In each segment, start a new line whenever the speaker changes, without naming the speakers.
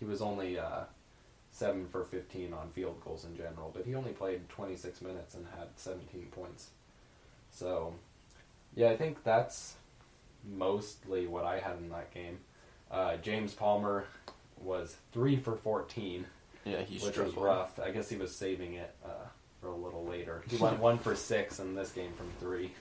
he was only 7 for 15 on field goals in general, but he only played 26 minutes and had 17 points. So, yeah, I think that's mostly what I had in that game. James Palmer was 3 for 14.
Yeah,
which was rough. I guess he was saving it for a little later. He went 1 for 6 in this game from 3.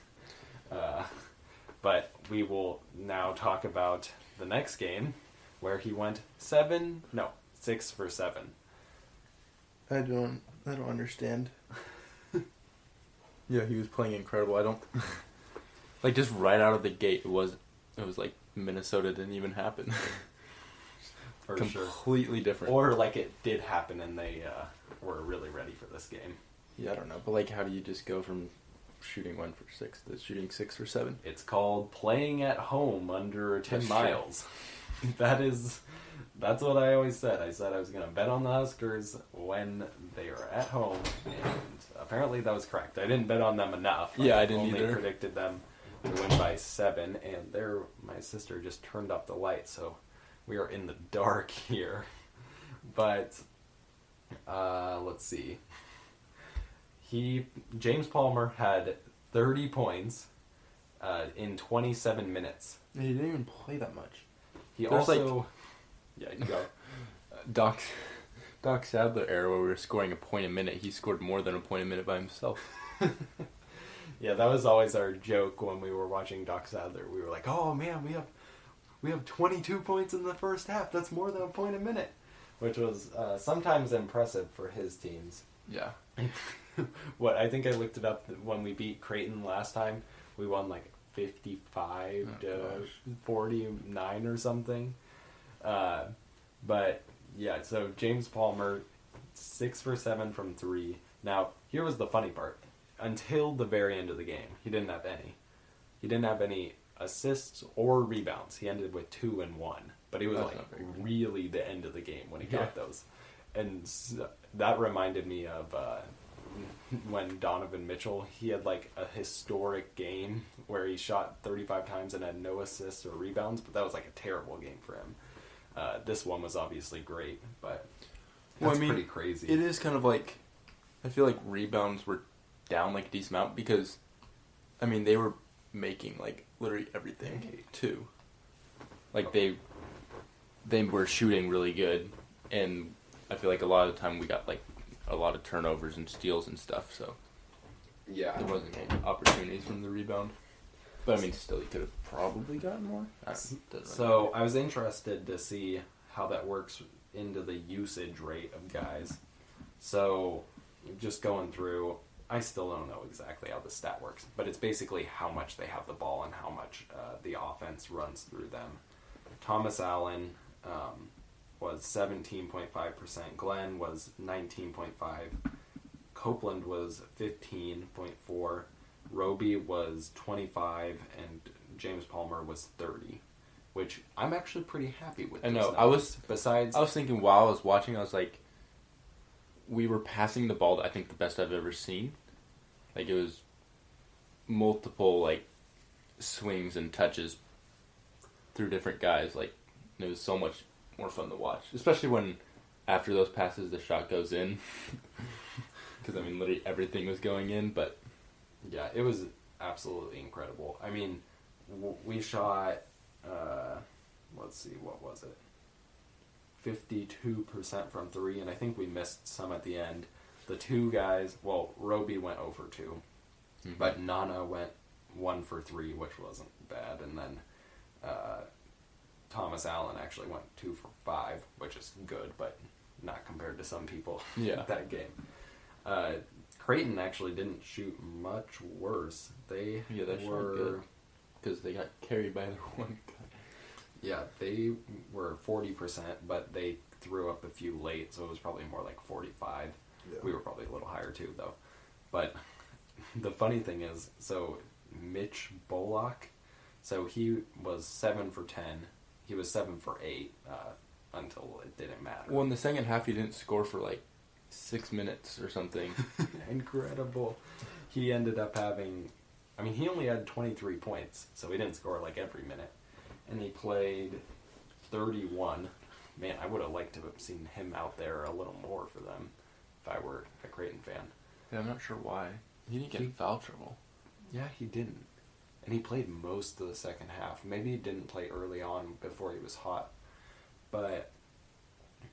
But we will now talk about the next game, where he went 6 for 7.
I don't understand. Yeah, he was playing incredible. I don't like just right out of the gate. It was like Minnesota didn't even happen.
For
completely
sure.
different.
Or like it did happen and they were really ready for this game.
Yeah, I don't know. But like, how do you just go from shooting 1 for 6 to shooting 6 for 7?
It's called playing at home under 10 miles. That's what I always said. I said I was going to bet on the Huskers when they were at home, and apparently that was correct. I didn't bet on them enough.
Yeah, I didn't either.
I only predicted them to win by 7, and my sister just turned up the light, so we are in the dark here. But let's see. James Palmer had 30 points in 27 minutes.
He didn't even play that much.
Yeah, you go.
Doc Sadler era where we were scoring a point a minute. He scored more than a point a minute by himself.
Yeah, that was always our joke when we were watching Doc Sadler. We were like, "Oh man, we have 22 points in the first half. That's more than a point a minute," which was sometimes impressive for his teams.
Yeah.
What I think I looked it up when we beat Creighton last time. We won like 55 to 49 or something. But yeah, so James Palmer, 6 for 7 from 3. Now, here was the funny part. Until the very end of the game, he didn't have any. He didn't have any assists or rebounds. He ended with 2 and 1. But it was really the end of the game when he got those. And that reminded me of when Donovan Mitchell, he had like a historic game where he shot 35 times and had no assists or rebounds, but that was like a terrible game for him. This one was obviously great, but that's pretty crazy.
It is kind of like, I feel like rebounds were down like a decent amount because, I mean, they were making like literally everything too. Like they were shooting really good, and I feel like a lot of the time we got like a lot of turnovers and steals and stuff, so
yeah,
there wasn't any opportunities from the rebound. But I mean, still, you could have probably gotten more.
So I was interested to see how that works into the usage rate of guys. So just going through, I still don't know exactly how the stat works, but it's basically how much they have the ball and how much the offense runs through them. Thomas Allen was 17.5%. Glenn was 19.5%. Copeland was 15.4%. Roby was 25%, and James Palmer was 30%, which I'm actually pretty happy with.
I know. I was thinking while I was watching, I was like, we were passing the ball, I think the best I've ever seen. Like, it was multiple, like, swings and touches through different guys. Like, it was so much more fun to watch. Especially when, after those passes, the shot goes in. Because, I mean, literally everything was going in, but...
Yeah, it was absolutely incredible. I mean, we shot, let's see, what was it? 52% from 3, and I think we missed some at the end. The two guys, well, Roby went 0 for 2, but Nana went 1 for 3, which wasn't bad, and then Thomas Allen actually went 2 for 5, which is good, but not compared to some people in that game. Creighton actually didn't shoot much worse. They
were good because they got carried by their one guy.
Yeah, they were 40%, but they threw up a few late, so it was probably more like 45. Yeah. We were probably a little higher too, though. But the funny thing is, so Mitch Bullock, so he was 7 for 10. He was 7 for 8 until it didn't matter.
Well, in the second half, he didn't score for like 6 minutes or something.
Incredible. He ended up having, I mean, he only had 23 points, so he didn't score like every minute. And he played 31 man, I would have liked to have seen him out there a little more for them if I were a Creighton fan.
Yeah, I'm not sure why. He didn't get in foul trouble.
Yeah, he didn't. And he played most of the second half. Maybe he didn't play early on before he was hot. But,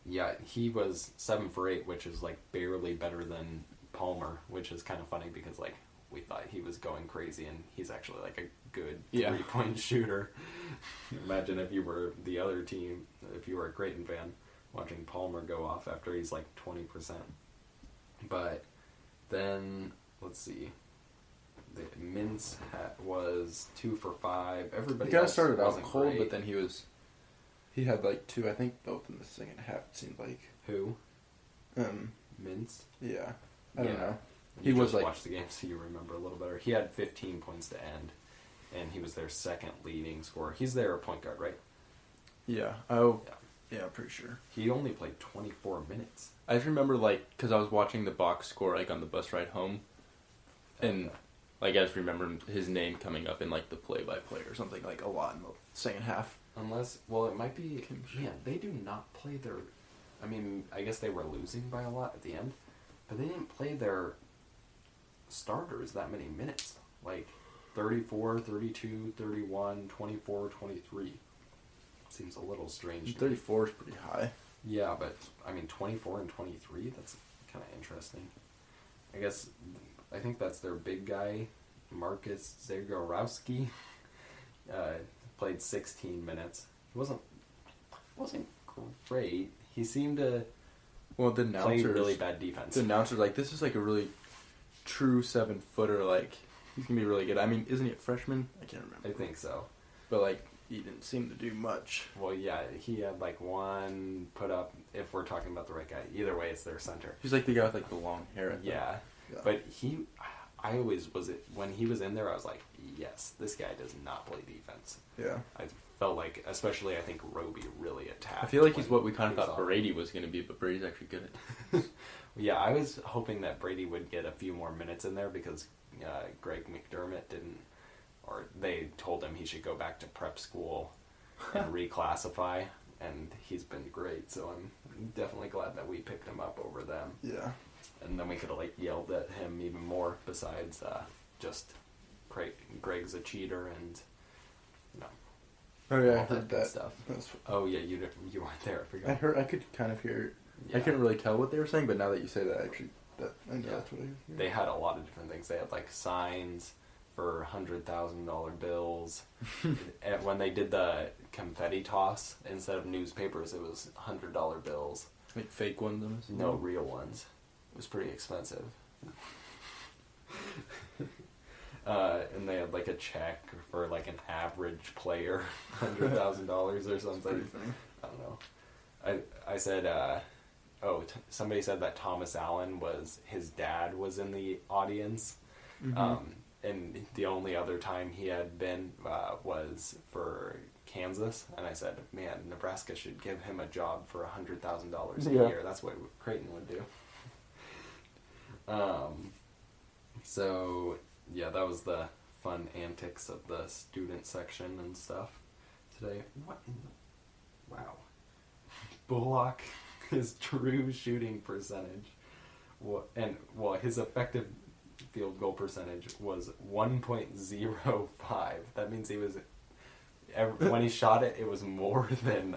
yeah, he was 7 for 8, which is, like, barely better than Palmer, which is kind of funny because, like, we thought he was going crazy, and he's actually, like, a good three-point shooter. Imagine if you were the other team, if you were a Creighton fan, watching Palmer go off after he's, like, 20%. But then, let's see. Mintz was 2 for 5. Everybody
else
else
started out
wasn't
cold,
great.
but then he had like 2, I think, both in the second half. It seemed like.
Who? Mintz.
Yeah, I don't know.
He was like watch the game so you remember a little better. He had 15 points to end, and he was their second leading scorer. He's their point guard, right?
Yeah. Oh. Yeah, I'm pretty sure.
He only played 24 minutes.
I just remember because I was watching the box score like on the bus ride home, and. Like, I just remember his name coming up in, like, the play-by-play or something, like, a lot in the second half.
Unless, well, it might be, man, they do not play their, I mean, I guess they were losing by a lot at the end, but they didn't play their starters that many minutes. Like, 34, 32, 31, 24, 23. Seems a little strange.
34 is pretty high.
Yeah, but, I mean, 24 and 23, that's kind of interesting. I think that's their big guy, Marcus Zagorowski. Played 16 minutes. He wasn't great. He seemed to play really bad defense.
The announcer's like, this is like a really true 7-footer. Like, he's going to be really good. I mean, isn't he a freshman? I can't remember.
I think so.
But, like, he didn't seem to do much.
Well, yeah, he had, like, one put up, if we're talking about the right guy. Either way, it's their center.
He's like the guy with, like, the long hair.
Yeah. But I always when he was in there, I was like, yes, this guy does not play defense.
Yeah.
I felt like, especially I think Roby really attacked.
I feel like he's what we kind of thought Brady was going to be, but Brady's actually good at it.
Yeah, I was hoping that Brady would get a few more minutes in there because Greg McDermott didn't, or they told him he should go back to prep school and reclassify, and he's been great, so I'm definitely glad that we picked him up over them.
Yeah.
And then we could have, like, yelled at him even more, besides just Greg's a cheater and, you know,
oh, yeah,
all
I heard
that
that
stuff. Oh, yeah, you weren't there. I forgot.
I could kind of hear.
Yeah.
I couldn't really tell what they were saying, but now that you say that, actually, I know that's what I hear.
They had a lot of different things. They had, like, signs for $100,000 bills. And when they did the confetti toss, instead of newspapers, it was $100 bills.
Like fake ones?
No, real ones. It was pretty expensive. And they had, like, a check for, like, an average player, $100,000 or something. I don't know. I said, somebody said that Thomas Allen his dad was in the audience. Mm-hmm. And the only other time he had been was for Kansas. And I said, man, Nebraska should give him a job for $100,000 a year. That's what Creighton would do. So, yeah, that was the fun antics of the student section and stuff today. Wow. Bullock, his true shooting percentage, his effective field goal percentage was 1.05. That means when he shot it, it was more than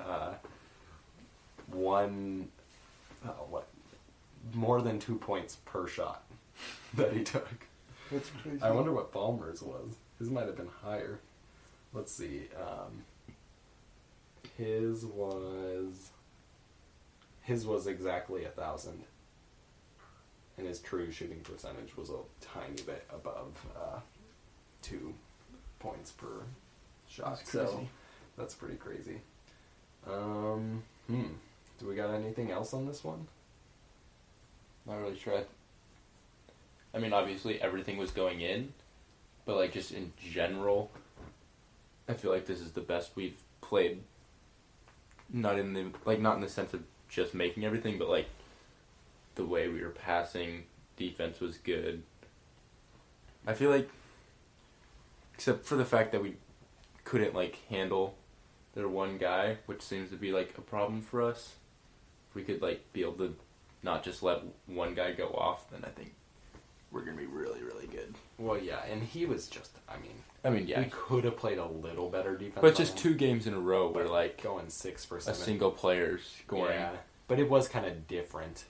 more than 2 points per shot that he took.
That's crazy.
I wonder what Ballmer's was. His might have been higher. Let's see. His was exactly 1,000, and his true shooting percentage was a tiny bit above 2 points per shot. So that's pretty crazy. Do we got anything else on this one?
Not really sure. I mean, obviously everything was going in, but like just in general, I feel like this is the best we've played. Not in the sense of just making everything, but like the way we were passing, defense was good. I feel like, except for the fact that we couldn't like handle their one guy, which seems to be like a problem for us. If we could like be able to not just let one guy go off, then I think we're gonna be really, really good.
Well, yeah, and he was just,
yeah,
we could have played a little better defense.
but just 2 games in a row where like
going 6%.
a single player's scoring.
Yeah, but it was kind of different.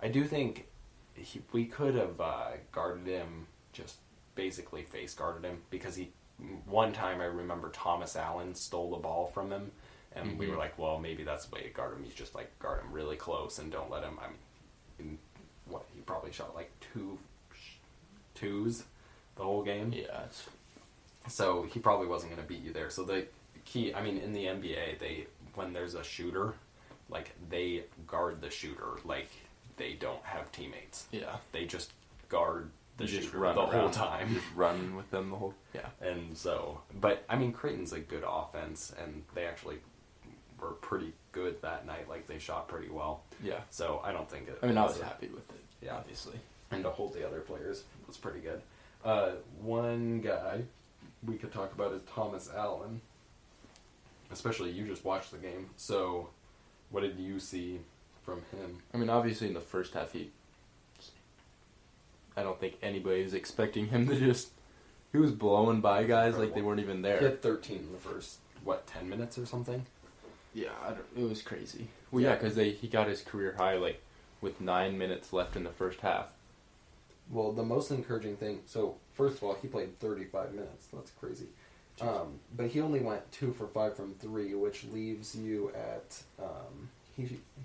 I do think we could have guarded him, just basically face guarded him, because one time I remember Thomas Allen stole the ball from him, and we were like, well, maybe that's the way to guard him. You just like guard him really close and don't let him. He probably shot like 2 twos the whole game.
Yeah.
So he probably wasn't going to beat you there. So the key, in the NBA, when there's a shooter, like they guard the shooter, like they don't have teammates.
Yeah.
They just guard the
just
shooter
run
the
around,
whole time.
Just run with them the whole. Yeah.
And so, but Creighton's a good offense, and they actually were pretty good that night. Like they shot pretty well.
Yeah.
So I don't think it.
I was happy with it.
Yeah,
obviously.
And to hold the other players was pretty good. One guy we could talk about is Thomas Allen. Especially you just watched the game. So what did you see from him?
Obviously in the first half I don't think anybody was expecting him to just... He was blowing by guys like they weren't even there.
He had 13 in the first, 10 minutes or something?
Yeah, it was crazy. Well, yeah, because he got his career high like with 9 minutes left in the first half.
Well, the most encouraging thing... So, first of all, he played 35 minutes. That's crazy. But he only went 2 for 5 from 3, which leaves you at...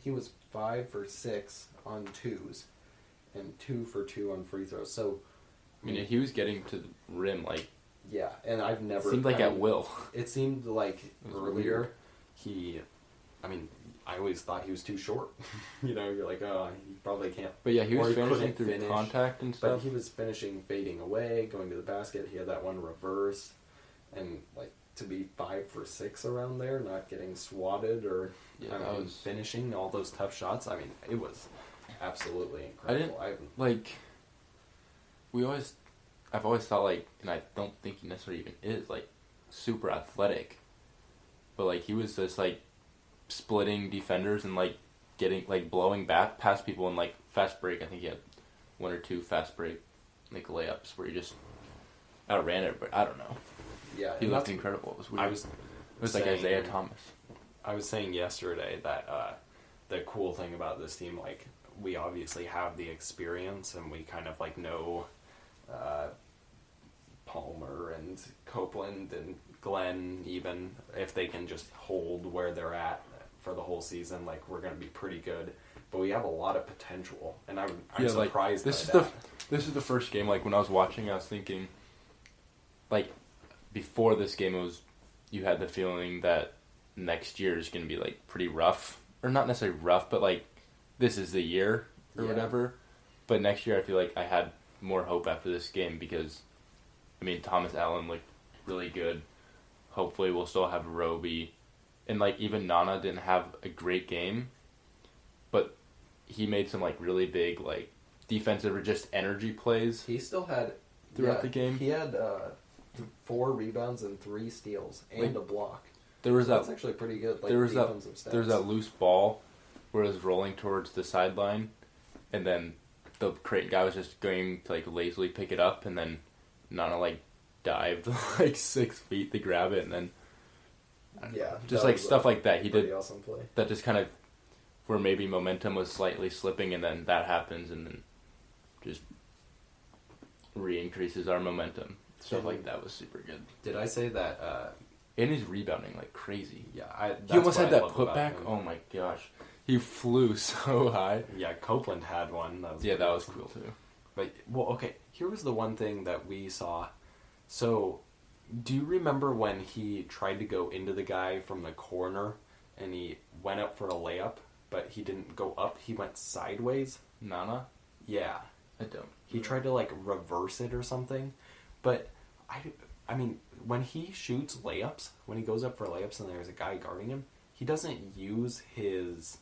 He was 5 for 6 on 2s and 2 for 2 on free throws. So...
he was getting to the rim like...
Yeah, and I've never...
It seemed like at will.
It seemed like earlier I always thought he was too short. You're like, oh, he probably can't.
But yeah, he was finishing through contact and stuff.
But he was finishing, fading away, going to the basket. He had that one reverse. And, to be 5 for 6 around there, not getting swatted or finishing all those tough shots, it was absolutely incredible.
I've always thought, and I don't think he necessarily even is, super athletic. But, he was just, splitting defenders and, getting, blowing back past people in, fast break. I think he had 1 or 2 fast break, layups where he just outran it, but I don't know.
Yeah.
He looked incredible. It was weird. It was like Isaiah Thomas.
I was saying yesterday that the cool thing about this team, we obviously have the experience and we kind of, know Palmer and Copeland and Glenn, even if they can just hold where they're at for the whole season, we're going to be pretty good. But we have a lot of potential, and I'm surprised by that.
This is the first game, when I was watching, I was thinking, before this game, you had the feeling that next year is going to be, pretty rough. Or not necessarily rough, but, this is the year, or whatever. But next year, I feel like I had more hope after this game, because, Thomas Allen looked really good. Hopefully we'll still have Roby. And, even Nana didn't have a great game, but he made some, really big, defensive or just energy plays.
He still had...
Throughout the game.
He had 4 rebounds and 3 steals and a block. That's actually pretty good, defensive stats.
There was that loose ball where it was rolling towards the sideline, and then the Creighton guy was just going to, lazily pick it up, and then Nana, dived, 6 feet to grab it, and then...
Yeah.
Just, stuff like that. He did...
Awesome play.
That just kind of... Where maybe momentum was slightly slipping, and then that happens, and then just re-increases our momentum. Stuff like that was super good.
Did I say that...
And he's rebounding like crazy.
Yeah,
he almost had that putback. Oh my gosh. He flew so high.
Yeah, Copeland had one.
That was cool too.
But, okay, here was the one thing that we saw. So, do you remember when he tried to go into the guy from the corner and he went up for a layup, but he didn't go up, he went sideways?
Nana?
Yeah.
I don't.
He tried to, reverse it or something, but, when he shoots layups, when he goes up for layups and there's a guy guarding him, he doesn't use his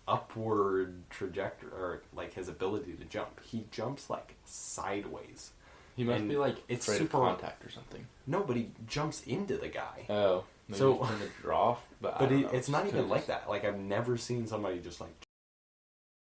upward trajectory, or, his ability to jump. He jumps, sideways.
He must
And
be like
it's
afraid
super
of contact or something.
No, but he jumps into the guy.
Oh, maybe
So-
he's trying to draw off, but I
But
don't know.
it's not
Just
even
could've
like that. Like I've never seen somebody just like